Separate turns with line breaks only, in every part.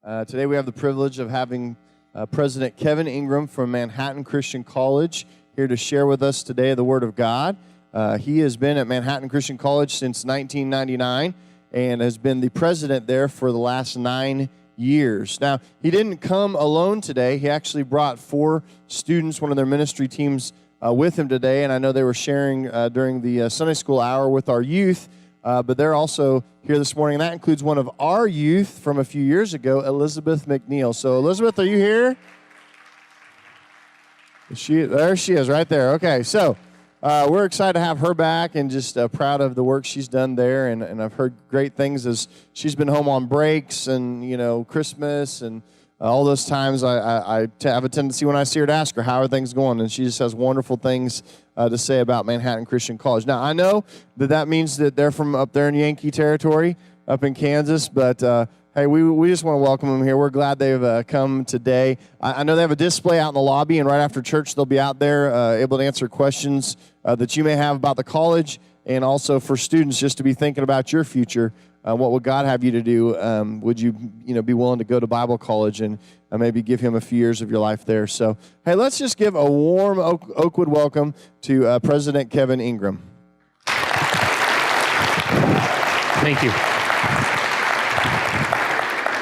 Today we have the privilege of having President Kevin Ingram from Manhattan Christian College here to share with us today the Word of God. He has been at Manhattan Christian College since 1999 and has been the president there for the last 9 years. Now, he didn't come alone today. He actually brought 4 students, one of their ministry teams, with him today, and I know they were sharing during the Sunday school hour with our youth, but they're also here this morning, and that includes one of our youth from a few years ago, Elizabeth McNeil. So, Elizabeth, are you here? There she is, right there. Okay, so we're excited to have her back and just proud of the work she's done there, and I've heard great things as she's been home on breaks and, you know, Christmas and all those times. I have a tendency when I see her to ask her, how are things going? And she just has wonderful things to say about Manhattan Christian College. Now, I know that means that they're from up there in Yankee territory, up in Kansas, but hey, we just want to welcome them here. We're glad they've come today. I know they have a display out in the lobby, and right after church, they'll be out there able to answer questions that you may have about the college, and also for students just to be thinking about your future. What would God have you to do? Would you be willing to go to Bible college and maybe give him a few years of your life there? So, hey, let's just give a warm Oakwood welcome to President Kevin Ingram.
Thank you.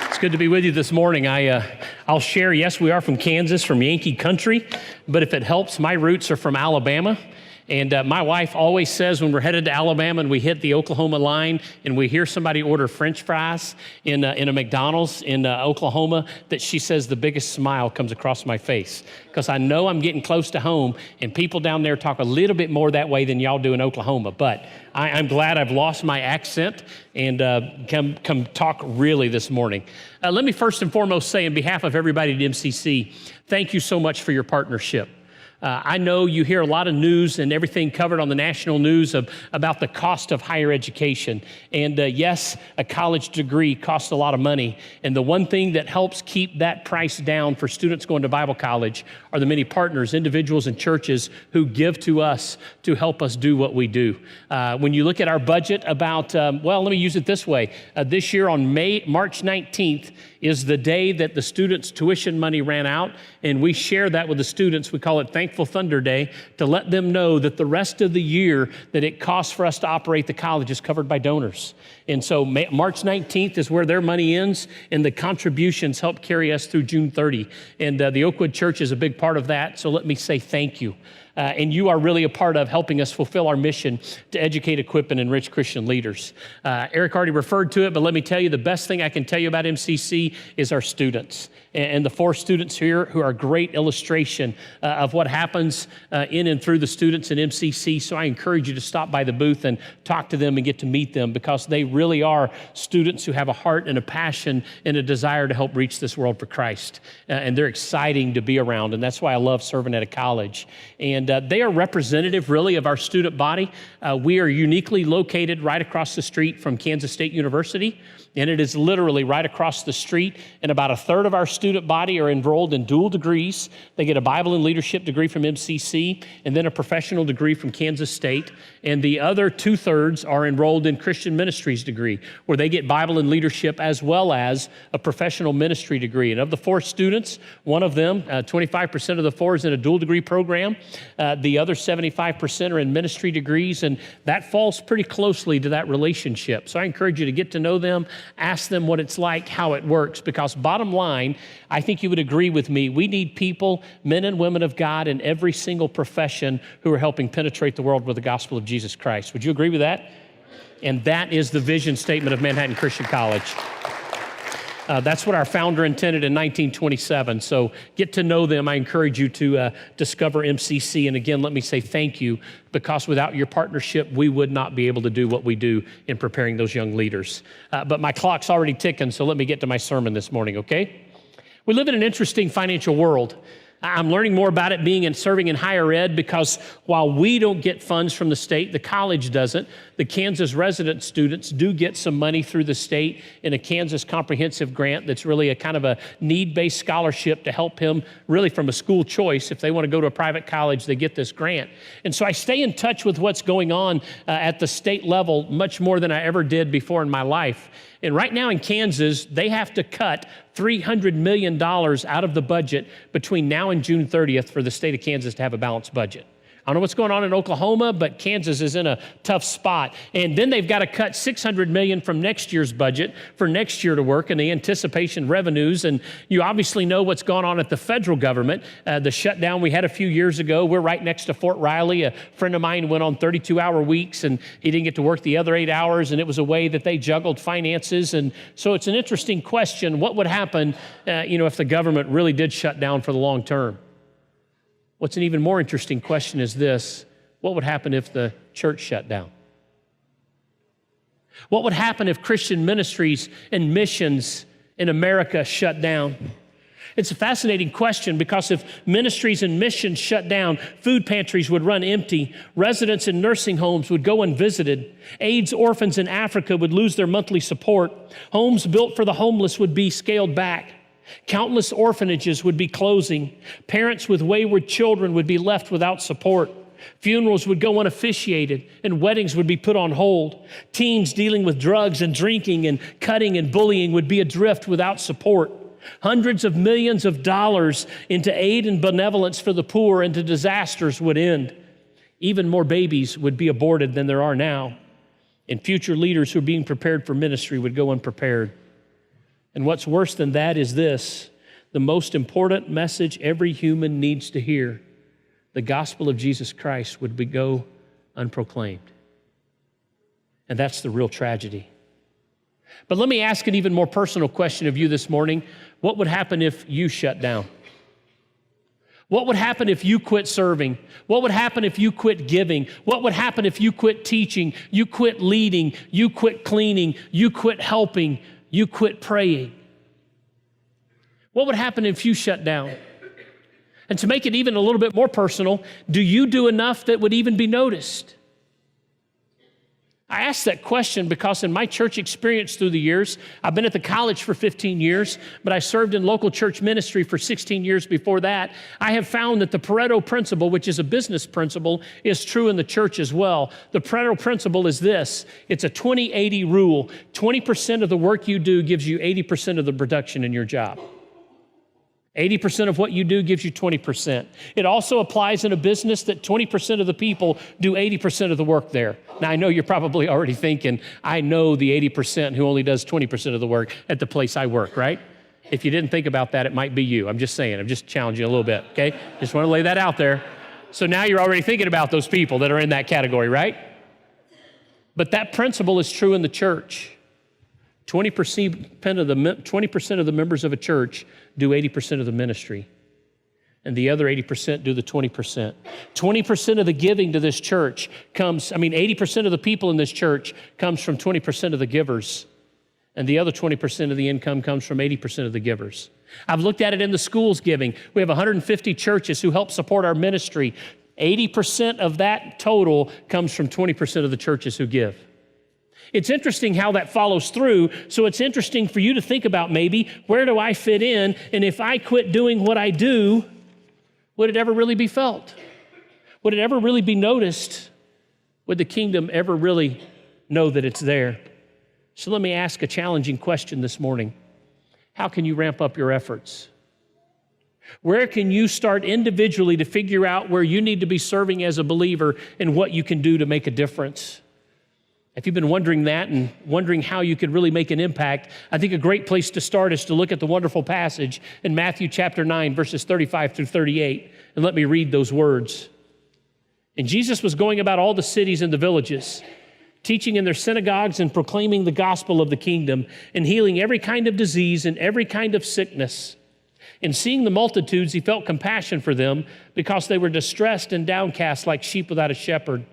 It's good to be with you this morning. I'll share, yes, we are from Kansas, from Yankee country, but if it helps, my roots are from Alabama. And my wife always says when we're headed to Alabama and we hit the Oklahoma line and we hear somebody order French fries in a McDonald's in Oklahoma, that she says the biggest smile comes across my face, because I know I'm getting close to home, and people down there talk a little bit more that way than y'all do in Oklahoma. But I'm glad I've lost my accent and come talk really this morning. Let me first and foremost say, on behalf of everybody at MCC, thank you so much for your partnership. I know you hear a lot of news and everything covered on the national news about the cost of higher education. And yes, a college degree costs a lot of money. And the one thing that helps keep that price down for students going to Bible college are the many partners, individuals, and churches who give to us to help us do what we do. When you look at our budget about, well, let me use it this way. This year on March 19th is the day that the students' tuition money ran out, and we share that with the students. We call it Thankful Thunder Day, to let them know that the rest of the year that it costs for us to operate the college is covered by donors. And so March 19th is where their money ends, and the contributions help carry us through June 30. And the Oakwood Church is a big part of that, so let me say thank you. And you are really a part of helping us fulfill our mission to educate, equip, and enrich Christian leaders. Eric already referred to it, but let me tell you, the best thing I can tell you about MCC is our students. And the 4 students here who are a great illustration of what happens in and through the students in MCC. So I encourage you to stop by the booth and talk to them and get to meet them, because they really are students who have a heart and a passion and a desire to help reach this world for Christ. And they're exciting to be around, and that's why I love serving at a college. And they are representative, really, of our student body. We are uniquely located right across the street from Kansas State University, and it is literally right across the street. And about a third of our student body are enrolled in dual degrees. They get a Bible and leadership degree from MCC, and then a professional degree from Kansas State. And the other 2/3 are enrolled in Christian ministries degree, where they get Bible and leadership as well as a professional ministry degree. And of the 4 students, one of them, 25% of the 4 is in a dual degree program. The other 75% are in ministry degrees, and that falls pretty closely to that relationship. So I encourage you to get to know them, ask them what it's like, how it works, because bottom line, I think you would agree with me, we need people, men and women of God in every single profession, who are helping penetrate the world with the gospel of Jesus Christ. Would you agree with that? And that is the vision statement of Manhattan Christian College. That's what our founder intended in 1927. So get to know them. I encourage you to discover MCC. And again, let me say thank you, because without your partnership, we would not be able to do what we do in preparing those young leaders. But my clock's already ticking, so let me get to my sermon this morning, okay? We live in an interesting financial world. I'm learning more about it being and serving in higher ed, because while we don't get funds from the state, the college doesn't. The Kansas resident students do get some money through the state in a Kansas comprehensive grant that's really a kind of a need-based scholarship to help him really from a school choice. If they want to go to a private college, they get this grant. And so I stay in touch with what's going on at the state level much more than I ever did before in my life. And right now in Kansas, they have to cut $300 million out of the budget between now and June 30th for the state of Kansas to have a balanced budget. I don't know what's going on in Oklahoma, but Kansas is in a tough spot. And then they've got to cut $600 million from next year's budget for next year to work in the anticipation revenues. And you obviously know what's gone on at the federal government. The shutdown we had a few years ago, we're right next to Fort Riley. A friend of mine went on 32-hour weeks, and he didn't get to work the other 8 hours, and it was a way that they juggled finances. And so it's an interesting question. What would happen if the government really did shut down for the long term? What's an even more interesting question is this: what would happen if the church shut down? What would happen if Christian ministries and missions in America shut down? It's a fascinating question because if ministries and missions shut down, food pantries would run empty, residents in nursing homes would go unvisited, AIDS orphans in Africa would lose their monthly support, homes built for the homeless would be scaled back. Countless orphanages would be closing. Parents with wayward children would be left without support. Funerals would go unofficiated and weddings would be put on hold. Teens dealing with drugs and drinking and cutting and bullying would be adrift without support. Hundreds of millions of dollars into aid and benevolence for the poor and to disasters would end. Even more babies would be aborted than there are now. And future leaders who are being prepared for ministry would go unprepared. And what's worse than that is this: the most important message every human needs to hear, the gospel of Jesus Christ, would go unproclaimed. And that's the real tragedy. But let me ask an even more personal question of you this morning. What would happen if you shut down? What would happen if you quit serving? What would happen if you quit giving? What would happen if you quit teaching, you quit leading, you quit cleaning, you quit helping, you quit praying? What would happen if you shut down? And to make it even a little bit more personal, do you do enough that would even be noticed? I ask that question because in my church experience through the years, I've been at the college for 15 years, but I served in local church ministry for 16 years before that. I have found that the Pareto principle, which is a business principle, is true in the church as well. The Pareto principle is this: it's a 20-80 rule. 20% of the work you do gives you 80% of the production in your job. 80% of what you do gives you 20%. It also applies in a business that 20% of the people do 80% of the work there. Now, I know you're probably already thinking, I know the 80% who only does 20% of the work at the place I work, right? If you didn't think about that, it might be you. I'm just saying, I'm just challenging you a little bit, okay? Just want to lay that out there. So now you're already thinking about those people that are in that category, right? But that principle is true in the church. 20% of the members of a church do 80% of the ministry, and the other 80% do the 20%. 20% of the giving to this church 80% of the people in this church comes from 20% of the givers, and the other 20% of the income comes from 80% of the givers. I've looked at it in the schools giving. We have 150 churches who help support our ministry. 80% of that total comes from 20% of the churches who give. It's interesting how that follows through. So it's interesting for you to think about maybe, where do I fit in? And if I quit doing what I do, would it ever really be felt? Would it ever really be noticed? Would the kingdom ever really know that it's there? So let me ask a challenging question this morning. How can you ramp up your efforts? Where can you start individually to figure out where you need to be serving as a believer and what you can do to make a difference? If you've been wondering that and wondering how you could really make an impact, I think a great place to start is to look at the wonderful passage in Matthew chapter 9, verses 35 through 38. And let me read those words. And Jesus was going about all the cities and the villages, teaching in their synagogues and proclaiming the gospel of the kingdom and healing every kind of disease and every kind of sickness. And seeing the multitudes, he felt compassion for them because they were distressed and downcast like sheep without a shepherd.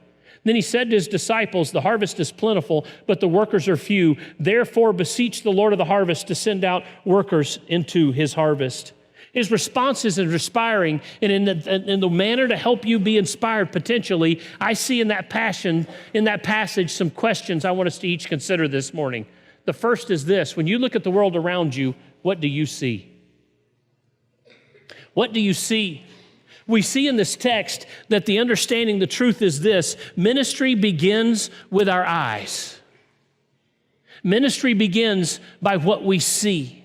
Then he said to his disciples, the harvest is plentiful, but the workers are few. Therefore, beseech the Lord of the harvest to send out workers into his harvest. His responses are inspiring, and in the manner to help you be inspired potentially, I see in that passage, some questions I want us to each consider this morning. The first is this: when you look at the world around you, what do you see? What do you see? We see in this text that the understanding, the truth is this: ministry begins with our eyes. Ministry begins by what we see.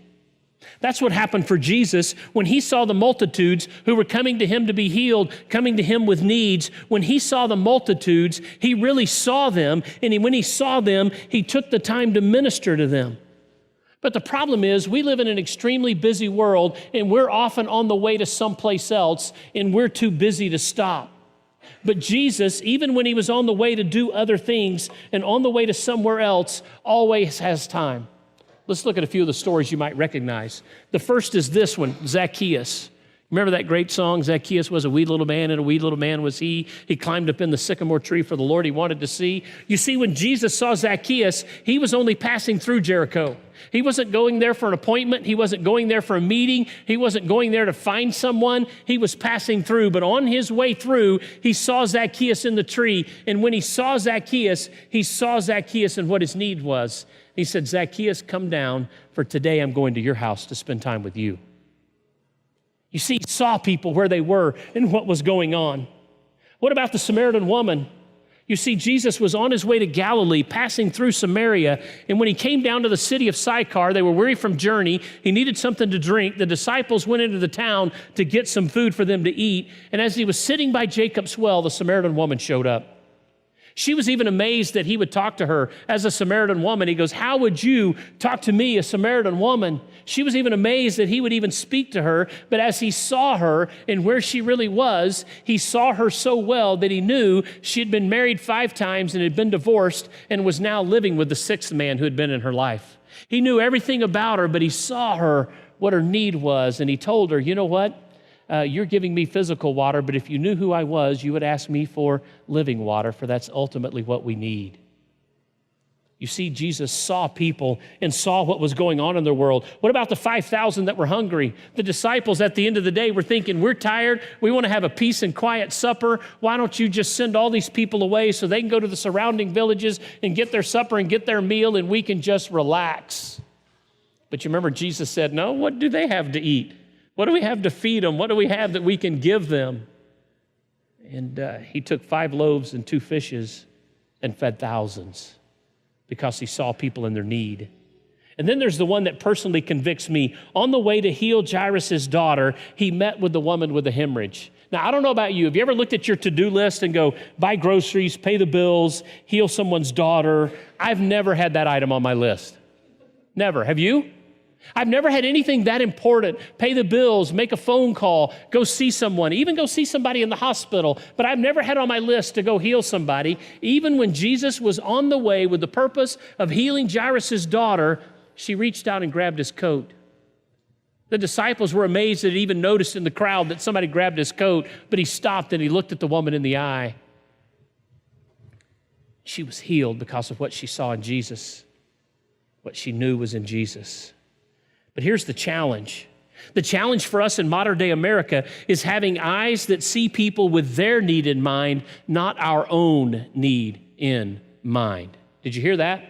That's what happened for Jesus when he saw the multitudes who were coming to him to be healed, coming to him with needs. When he saw the multitudes, he really saw them, and when he saw them, he took the time to minister to them. But the problem is, we live in an extremely busy world, and we're often on the way to someplace else, and we're too busy to stop. But Jesus, even when he was on the way to do other things and on the way to somewhere else, always has time. Let's look at a few of the stories you might recognize. The first is this one, Zacchaeus. Remember that great song, Zacchaeus was a wee little man, and a wee little man was he. He climbed up in the sycamore tree for the Lord he wanted to see. You see, when Jesus saw Zacchaeus, he was only passing through Jericho. He wasn't going there for an appointment. He wasn't going there for a meeting. He wasn't going there to find someone. He was passing through. But on his way through, he saw Zacchaeus in the tree. And when he saw Zacchaeus and what his need was. He said, Zacchaeus, come down, for today I'm going to your house to spend time with you. You see, he saw people where they were and what was going on. What about the Samaritan woman? You see, Jesus was on his way to Galilee, passing through Samaria, and when he came down to the city of Sychar, they were weary from journey. He needed something to drink. The disciples went into the town to get some food for them to eat, and as he was sitting by Jacob's well, the Samaritan woman showed up. She was even amazed that he would talk to her as a Samaritan woman. He goes, how would you talk to me, a Samaritan woman? She was even amazed that he would even speak to her. But as he saw her and where she really was, he saw her so well that he knew she had been married 5 times and had been divorced and was now living with the 6th man who had been in her life. He knew everything about her, but he saw her, what her need was. And he told her, you know what? You're giving me physical water, but if you knew who I was, you would ask me for living water, for that's ultimately what we need. You see, Jesus saw people and saw what was going on in their world. What about the 5,000 that were hungry? The disciples at the end of the day were thinking, we're tired, we want to have a peace and quiet supper. Why don't you just send all these people away so they can go to the surrounding villages and get their supper and get their meal and we can just relax? But you remember Jesus said, no, what do they have to eat? What do we have to feed them? What do we have that we can give them? And he took 5 loaves and 2 fishes and fed thousands because he saw people in their need. And then there's the one that personally convicts me. On the way to heal Jairus' daughter, he met with the woman with the hemorrhage. Now, I don't know about you. Have you ever looked at your to-do list and go, buy groceries, pay the bills, heal someone's daughter? I've never had that item on my list. Never. Have you? I've never had anything that important. Pay the bills, make a phone call, go see someone, even go see somebody in the hospital. But I've never had on my list to go heal somebody. Even when Jesus was on the way with the purpose of healing Jairus' daughter, she reached out and grabbed his coat. The disciples were amazed that he even noticed in the crowd that somebody grabbed his coat, but he stopped and he looked at the woman in the eye. She was healed because of what she saw in Jesus, what she knew was in Jesus. But here's the challenge. The challenge for us in modern day America is having eyes that see people with their need in mind, not our own need in mind. Did you hear that?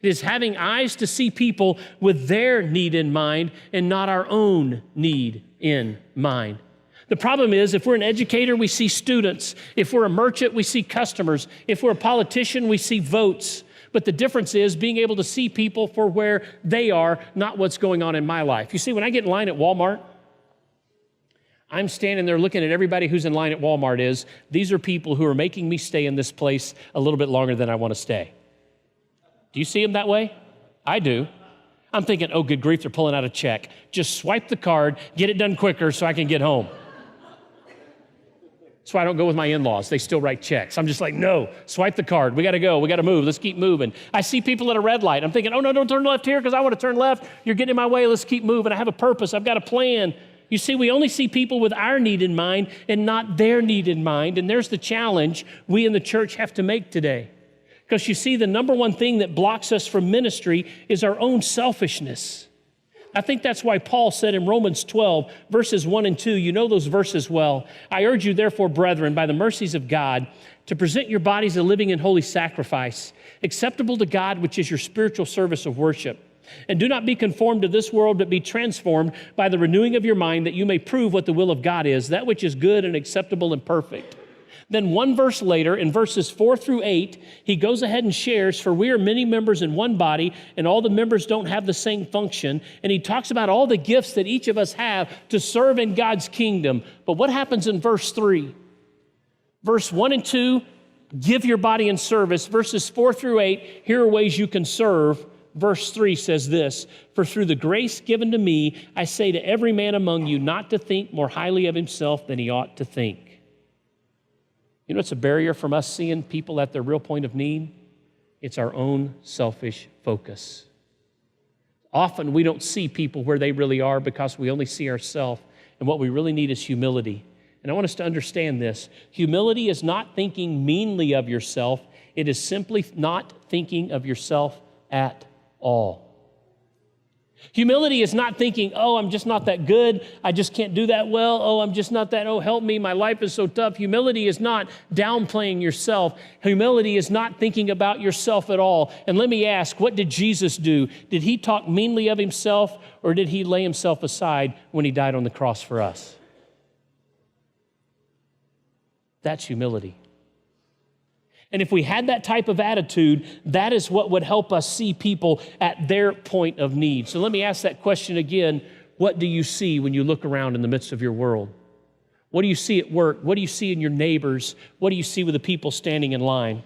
It is having eyes to see people with their need in mind and not our own need in mind. The problem is, if we're an educator, we see students. If we're a merchant, we see customers. If we're a politician, we see votes. But the difference is being able to see people for where they are, not what's going on in my life. You see, when I get in line at Walmart, I'm standing there looking at everybody who's in line at Walmart. These are people who are making me stay in this place a little bit longer than I want to stay. Do you see them that way? I do. I'm thinking, oh, good grief, they're pulling out a check. Just swipe the card, get it done quicker so I can get home. That's why I don't go with my in-laws. They still write checks. I'm just like, no, swipe the card. We got to go. We got to move. Let's keep moving. I see people at a red light. I'm thinking, oh, no, don't turn left here because I want to turn left. You're getting in my way. Let's keep moving. I have a purpose. I've got a plan. You see, we only see people with our need in mind and not their need in mind. And there's the challenge we in the church have to make today. Because you see, the number one thing that blocks us from ministry is our own selfishness. I think that's why Paul said in Romans 12, verses 1 and 2, you know those verses well. I urge you, therefore, brethren, by the mercies of God, to present your bodies a living and holy sacrifice, acceptable to God, which is your spiritual service of worship. And do not be conformed to this world, but be transformed by the renewing of your mind, that you may prove what the will of God is, that which is good and acceptable and perfect. Then one verse later, in verses 4 through 8, he goes ahead and shares, for we are many members in one body, and all the members don't have the same function. And he talks about all the gifts that each of us have to serve in God's kingdom. But what happens in verse 3? Verse 1 and 2, give your body in service. Verses 4 through 8, here are ways you can serve. Verse 3 says this, for through the grace given to me, I say to every man among you not to think more highly of himself than he ought to think. You know what's a barrier from us seeing people at their real point of need? It's our own selfish focus. Often we don't see people where they really are because we only see ourselves, and what we really need is humility. And I want us to understand this. Humility is not thinking meanly of yourself. It is simply not thinking of yourself at all. Humility is not thinking, oh, I'm just not that good. I just can't do that well. Oh, I'm just not that. Oh, help me. My life is so tough. Humility is not downplaying yourself. Humility is not thinking about yourself at all. And let me ask, what did Jesus do? Did he talk meanly of himself, or did he lay himself aside when he died on the cross for us? That's humility. And if we had that type of attitude, that is what would help us see people at their point of need. So let me ask that question again. What do you see when you look around in the midst of your world? What do you see at work? What do you see in your neighbors? What do you see with the people standing in line?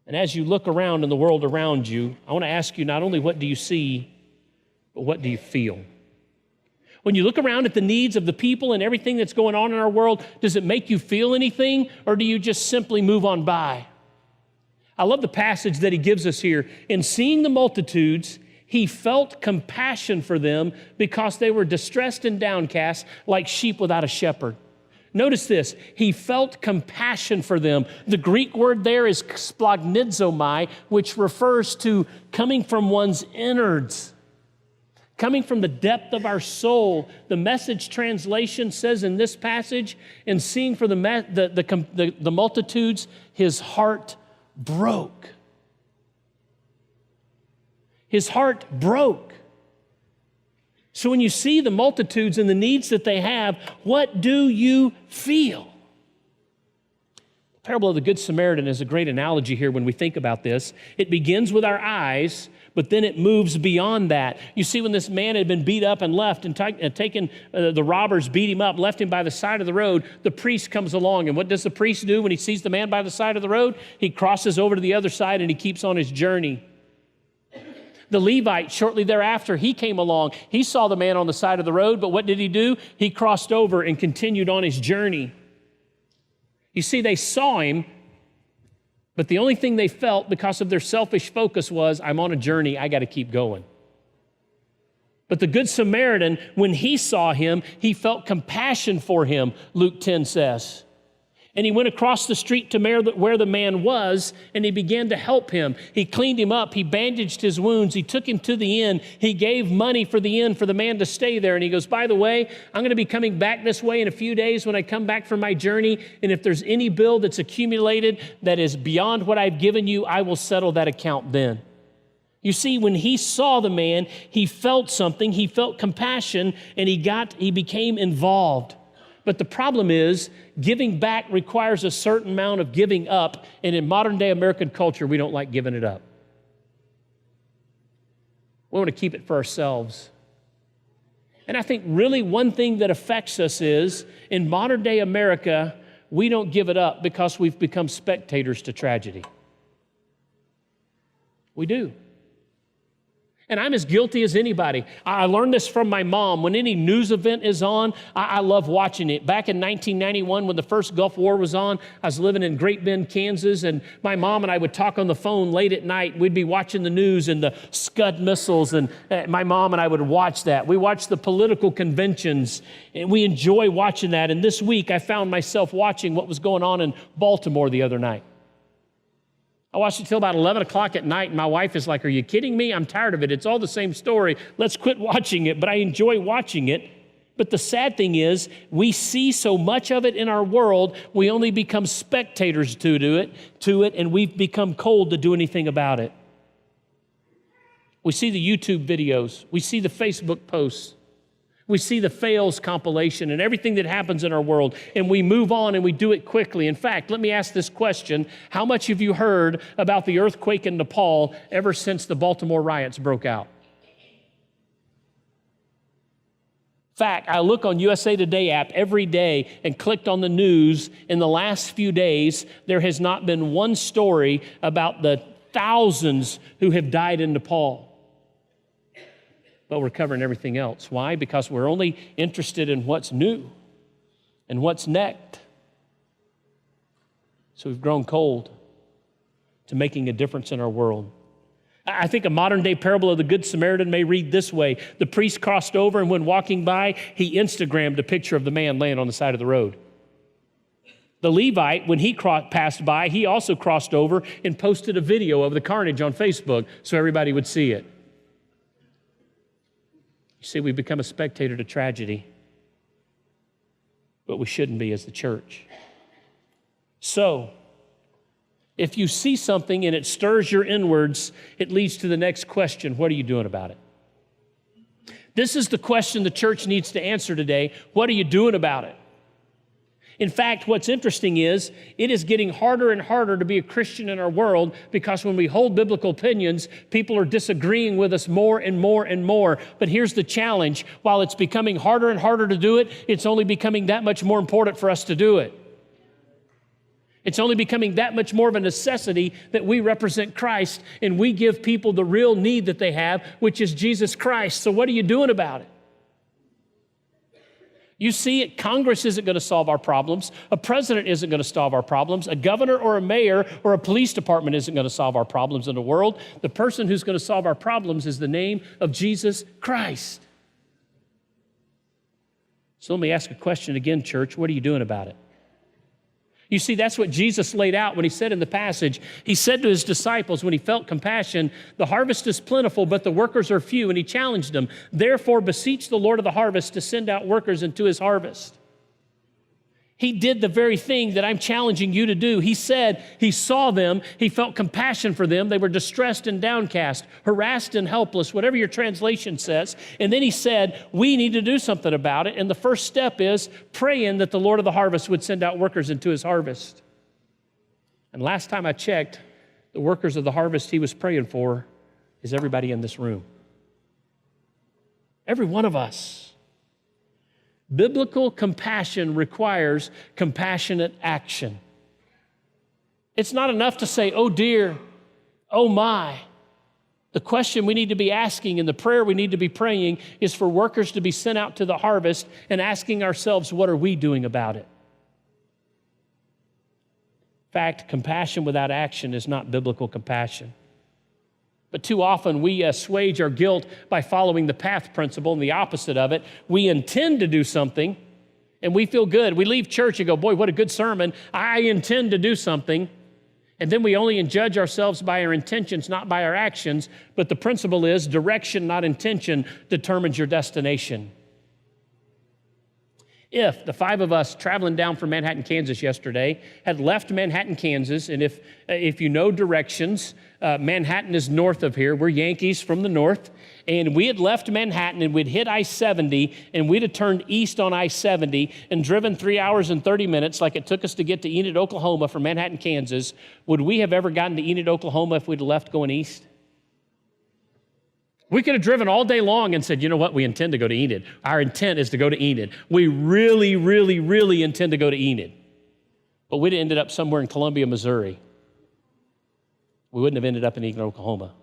And as you look around in the world around you, I want to ask you not only what do you see, but what do you feel? When you look around at the needs of the people and everything that's going on in our world, does it make you feel anything, or do you just simply move on by? I love the passage that he gives us here. In seeing the multitudes, he felt compassion for them because they were distressed and downcast like sheep without a shepherd. Notice this, he felt compassion for them. The Greek word there is splagnidzomai, which refers to coming from one's innards. Coming from the depth of our soul. The Message translation says in this passage, in seeing for the multitudes, his heart broke. His heart broke. So when you see the multitudes and the needs that they have, what do you feel? The parable of the Good Samaritan is a great analogy here when we think about this. It begins with our eyes, but then it moves beyond that. You see, when this man had been beat up and left and taken, the robbers beat him up, left him by the side of the road, the priest comes along. And what does the priest do when he sees the man by the side of the road? He crosses over to the other side and he keeps on his journey. The Levite, shortly thereafter, he came along. He saw the man on the side of the road, but what did he do? He crossed over and continued on his journey. You see, they saw him, but the only thing they felt because of their selfish focus was, I'm on a journey, I got to keep going. But the Good Samaritan, when he saw him, he felt compassion for him, Luke 10 says. And he went across the street to where the man was, and he began to help him. He cleaned him up. He bandaged his wounds. He took him to the inn. He gave money for the inn for the man to stay there. And he goes, by the way, I'm going to be coming back this way in a few days when I come back from my journey. And if there's any bill that's accumulated that is beyond what I've given you, I will settle that account then. You see, when he saw the man, he felt something. He felt compassion, and he became involved. But the problem is, giving back requires a certain amount of giving up, and in modern day American culture, we don't like giving it up. We want to keep it for ourselves. And I think really one thing that affects us is, in modern day America, we don't give it up because we've become spectators to tragedy. We do. And I'm as guilty as anybody. I learned this from my mom. When any news event is on, I love watching it. Back in 1991, when the first Gulf War was on, I was living in Great Bend, Kansas, and my mom and I would talk on the phone late at night. We'd be watching the news and the Scud missiles, and my mom and I would watch that. We watched the political conventions, and we enjoy watching that. And this week, I found myself watching what was going on in Baltimore the other night. I watched it till about 11 o'clock at night, and my wife is like, are you kidding me? I'm tired of it. It's all the same story. Let's quit watching it, but I enjoy watching it. But the sad thing is, we see so much of it in our world, we only become spectators to it, and we've become cold to do anything about it. We see the YouTube videos. We see the Facebook posts. We see the fails compilation and everything that happens in our world, and we move on and we do it quickly. In fact, let me ask this question. How much have you heard about the earthquake in Nepal ever since the Baltimore riots broke out? In fact, I look on USA Today app every day and clicked on the news. In the last few days, there has not been one story about the thousands who have died in Nepal. But we're covering everything else. Why? Because we're only interested in what's new and what's next. So we've grown cold to making a difference in our world. I think a modern-day parable of the Good Samaritan may read this way. The priest crossed over, and when walking by, he Instagrammed a picture of the man laying on the side of the road. The Levite, when he passed by, he also crossed over and posted a video of the carnage on Facebook so everybody would see it. You see, we've become a spectator to tragedy, but we shouldn't be as the church. So, if you see something and it stirs your inwards, it leads to the next question. What are you doing about it? This is the question the church needs to answer today. What are you doing about it? In fact, what's interesting is it is getting harder and harder to be a Christian in our world because when we hold biblical opinions, people are disagreeing with us more and more and more. But here's the challenge. While it's becoming harder and harder to do it, it's only becoming that much more important for us to do it. It's only becoming that much more of a necessity that we represent Christ and we give people the real need that they have, which is Jesus Christ. So what are you doing about it? You see it, Congress isn't going to solve our problems. A president isn't going to solve our problems. A governor or a mayor or a police department isn't going to solve our problems in the world. The person who's going to solve our problems is the name of Jesus Christ. So let me ask a question again, church. What are you doing about it? You see, that's what Jesus laid out when he said in the passage. He said to his disciples when he felt compassion, the harvest is plentiful, but the workers are few. And he challenged them, therefore beseech the Lord of the harvest to send out workers into his harvest. He did the very thing that I'm challenging you to do. He said he saw them. He felt compassion for them. They were distressed and downcast, harassed and helpless, whatever your translation says. And then he said, we need to do something about it. And the first step is praying that the Lord of the harvest would send out workers into his harvest. And last time I checked, the workers of the harvest he was praying for is everybody in this room. Every one of us. Biblical compassion requires compassionate action. It's not enough to say, oh dear, oh my. The question we need to be asking and the prayer we need to be praying is for workers to be sent out to the harvest and asking ourselves, what are we doing about it? In fact, compassion without action is not biblical compassion. But too often we assuage our guilt by following the path principle and the opposite of it. We intend to do something and we feel good. We leave church and go, boy, what a good sermon. I intend to do something. And then we only judge ourselves by our intentions, not by our actions. But the principle is direction, not intention, determines your destination. If the five of us traveling down from Manhattan, Kansas yesterday had left Manhattan, Kansas, and if you know directions, Manhattan is north of here. We're Yankees from the north. And we had left Manhattan and we'd hit I-70 and we'd have turned east on I-70 and driven 3 hours and 30 minutes like it took us to get to Enid, Oklahoma from Manhattan, Kansas. Would we have ever gotten to Enid, Oklahoma if we'd left going east? We could have driven all day long and said, you know what, we intend to go to Enid. Our intent is to go to Enid. We really, really, really intend to go to Enid. But we'd have ended up somewhere in Columbia, Missouri. We wouldn't have ended up in Enid, Oklahoma.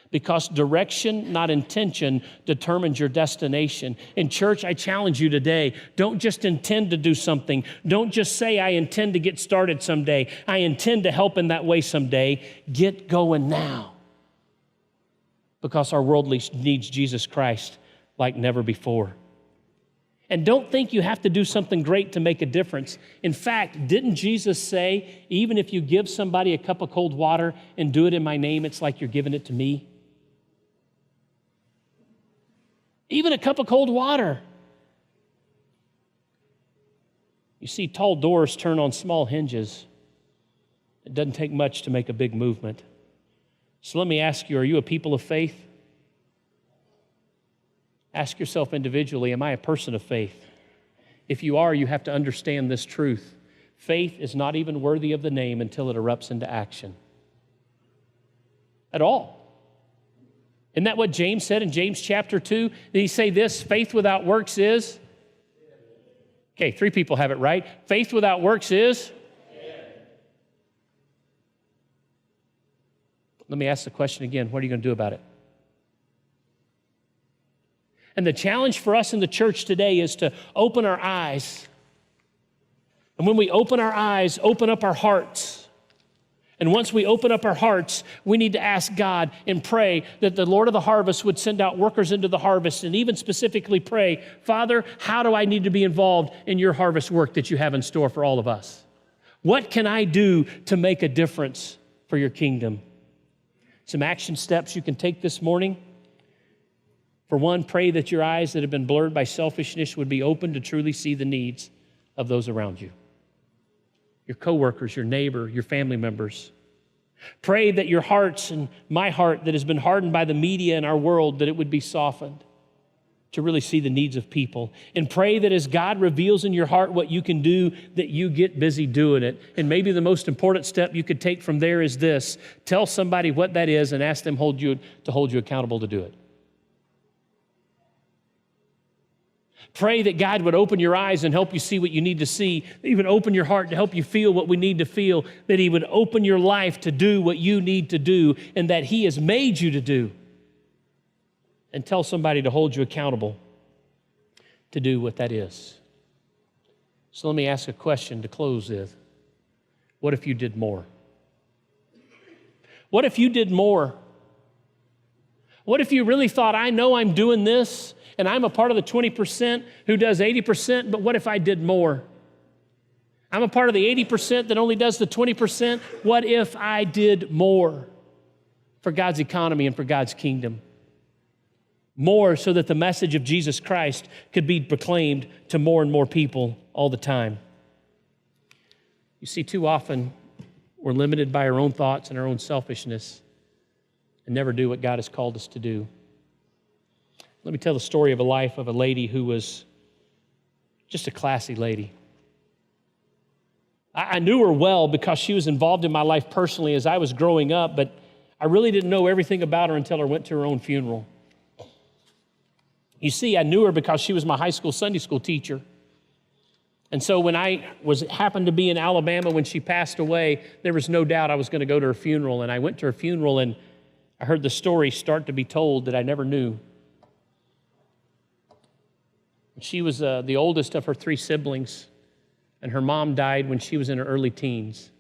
Because direction, not intention, determines your destination. In church, I challenge you today, don't just intend to do something. Don't just say, I intend to get started someday. I intend to help in that way someday. Get going now. Because our world needs Jesus Christ like never before. And don't think you have to do something great to make a difference. In fact, didn't Jesus say, even if you give somebody a cup of cold water and do it in my name, it's like you're giving it to me? Even a cup of cold water. You see, tall doors turn on small hinges. It doesn't take much to make a big movement. So let me ask you, are you a people of faith? Ask yourself individually, am I a person of faith? If you are, you have to understand this truth. Faith is not even worthy of the name until it erupts into action. At all. Isn't that what James said in James chapter 2? Did he say this? Faith without works is? Okay, 3 people have it right. Faith without works is? Let me ask the question again. What are you going to do about it? And the challenge for us in the church today is to open our eyes. And when we open our eyes, open up our hearts. And once we open up our hearts, we need to ask God and pray that the Lord of the harvest would send out workers into the harvest, and even specifically pray, Father, how do I need to be involved in your harvest work that you have in store for all of us? What can I do to make a difference for your kingdom? Some action steps you can take this morning. For one, pray that your eyes that have been blurred by selfishness would be open to truly see the needs of those around you. Your coworkers, your neighbor, your family members. Pray that your hearts and my heart that has been hardened by the media in our world, that it would be softened to really see the needs of people. And pray that as God reveals in your heart what you can do, that you get busy doing it. And maybe the most important step you could take from there is this. Tell somebody what that is and ask them to hold you accountable to do it. Pray that God would open your eyes and help you see what you need to see, even open your heart to help you feel what we need to feel, that He would open your life to do what you need to do and that He has made you to do. And tell somebody to hold you accountable to do what that is. So let me ask a question to close with. What if you did more? What if you did more? What if you really thought, I know I'm doing this, and I'm a part of the 20% who does 80%, but what if I did more? I'm a part of the 80% that only does the 20%. What if I did more for God's economy and for God's kingdom? More so that the message of Jesus Christ could be proclaimed to more and more people all the time. You see, too often we're limited by our own thoughts and our own selfishness and never do what God has called us to do. Let me tell the story of a life of a lady who was just a classy lady. I knew her well because she was involved in my life personally as I was growing up, but I really didn't know everything about her until I went to her own funeral. You see, I knew her because she was my high school Sunday school teacher. And so when I happened to be in Alabama when she passed away, there was no doubt I was going to go to her funeral. And I went to her funeral and I heard the story start to be told that I never knew. She was the oldest of her 3 siblings, and her mom died when she was in her early teens.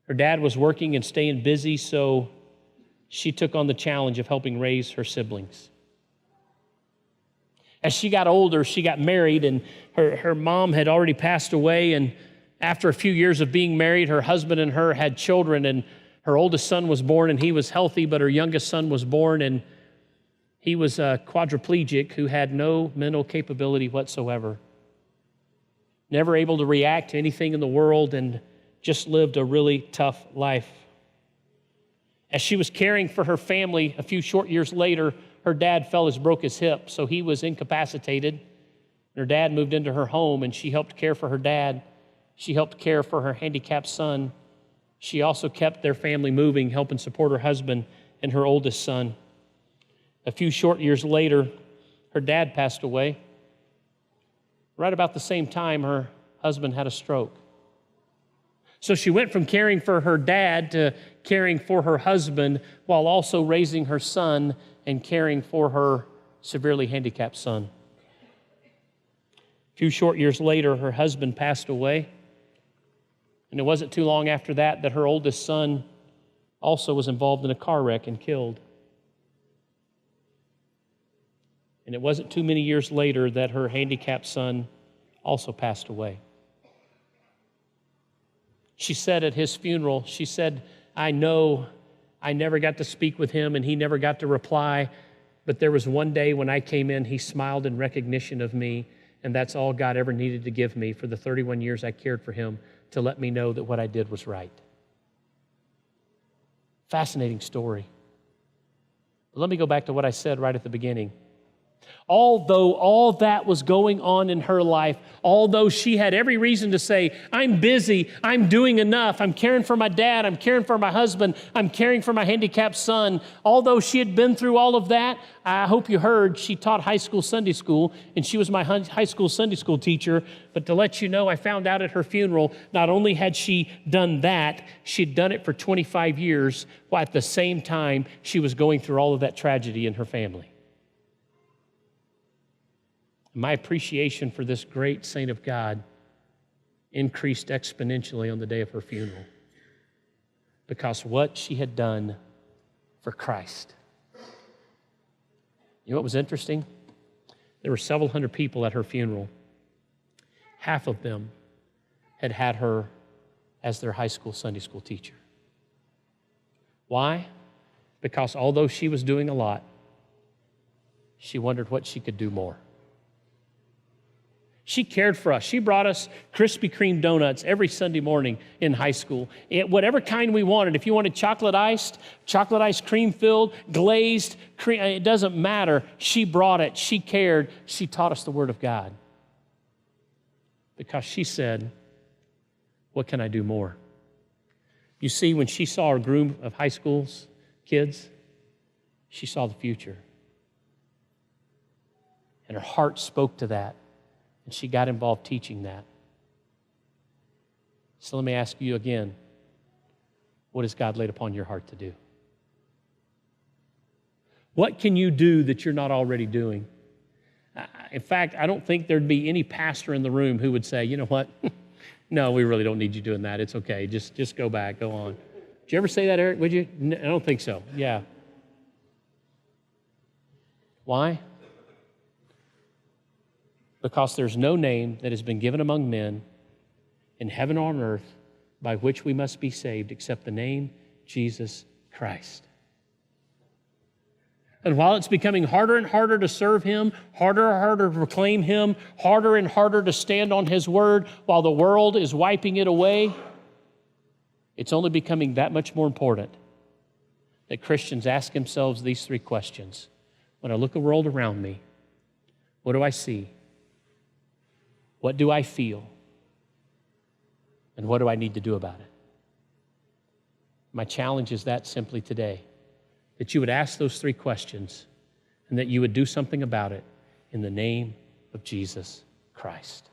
Her dad was working and staying busy, so she took on the challenge of helping raise her siblings. As she got older, she got married, and her mom had already passed away, and after a few years of being married, her husband and her had children, and her oldest son was born, and he was healthy, but her youngest son was born, and he was a quadriplegic who had no mental capability whatsoever. Never able to react to anything in the world and just lived a really tough life. As she was caring for her family, a few short years later, her dad broke his hip, so he was incapacitated. Her dad moved into her home, and she helped care for her dad. She helped care for her handicapped son. She also kept their family moving, helping support her husband and her oldest son. A few short years later, her dad passed away. Right about the same time, her husband had a stroke. So she went from caring for her dad to caring for her husband while also raising her son and caring for her severely handicapped son. A few short years later, her husband passed away. And it wasn't too long after that her oldest son also was involved in a car wreck and killed. And it wasn't too many years later that her handicapped son also passed away. She said at his funeral, she said, I know I never got to speak with him and he never got to reply, but there was one day when I came in, he smiled in recognition of me, and that's all God ever needed to give me for the 31 years I cared for him, to let me know that what I did was right. Fascinating story. But let me go back to what I said right at the beginning. Although all that was going on in her life, although she had every reason to say, I'm busy, I'm doing enough, I'm caring for my dad, I'm caring for my husband, I'm caring for my handicapped son, although she had been through all of that, I hope you heard she taught high school Sunday school, and she was my high school Sunday school teacher. But to let you know, I found out at her funeral, not only had she done that, she'd done it for 25 years, while at the same time she was going through all of that tragedy in her family. My appreciation for this great saint of God increased exponentially on the day of her funeral because what she had done for Christ. You know what was interesting? There were several hundred people at her funeral. Half of them had had her as their high school Sunday school teacher. Why? Because although she was doing a lot, she wondered what she could do more. She cared for us. She brought us Krispy Kreme donuts every Sunday morning in high school. Whatever kind we wanted. If you wanted chocolate iced cream filled, glazed, cream, it doesn't matter. She brought it. She cared. She taught us the Word of God. Because she said, what can I do more? You see, when she saw her group of high school's kids, she saw the future. And her heart spoke to that. And she got involved teaching that. So let me ask you again, what has God laid upon your heart to do? What can you do that you're not already doing? In fact, I don't think there'd be any pastor in the room who would say, you know what? No, we really don't need you doing that. It's okay. Just go back. Go on. Did you ever say that, Eric? Would you? No, I don't think so. Yeah. Why? Because there's no name that has been given among men in heaven or on earth by which we must be saved except the name Jesus Christ. And while it's becoming harder and harder to serve Him, harder and harder to proclaim Him, harder and harder to stand on His word while the world is wiping it away, it's only becoming that much more important that Christians ask themselves these three questions. When I look at the world around me, what do I see? What do I feel? And what do I need to do about it? My challenge is that simply today, that you would ask those three questions and that you would do something about it in the name of Jesus Christ.